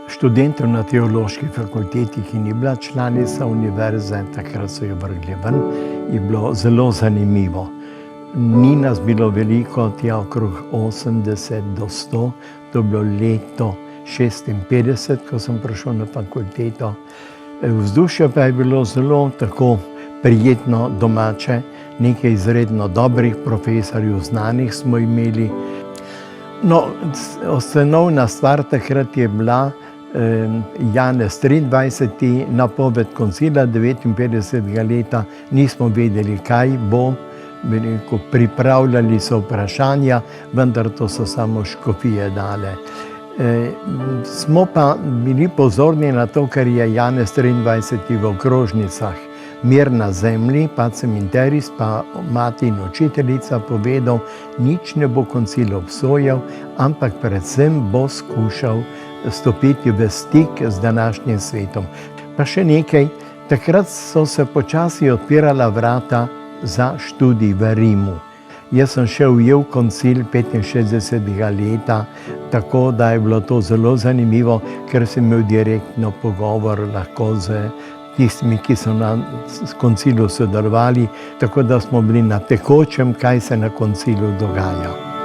študentov na teološki fakulteti, ki ni bila članica univerze, takrat so jo vrgli ven, je bilo zelo zanimivo. Ni nas bilo veliko, tja okrog 80 do 100, to je bilo leto 56, ko sem prišel na fakulteto. Vzdušje pa je bilo zelo tako prijetno, domače, nekaj izredno dobrih profesorjev, znanih smo imeli. No, osnovna stvar takrat je bila Janez 23. napoved koncila 59. leta, nismo vedeli, kaj bo. Pripravljali so vprašanja, vendar to so samo škofije dale. Smo pa bili pozorni na to, kar je Janez 23. v okrožnicah Mir na zemlji, Pacem in Terris, pa mati in učiteljica povedal, nič ne bo koncil obsojal, ampak predvsem bo skušal stopiti v stik z današnjim svetom. Pa še nekaj, takrat so se počasi odpirala vrata za študij v Rimu. Jaz sem še ujel koncil 65. leta, tako da je bilo to zelo zanimivo, ker sem imel direktno pogovor lahko z tistimi, ki so na koncilu sodelovali, tako da smo bili na tekočem, kaj se na koncilu dogaja.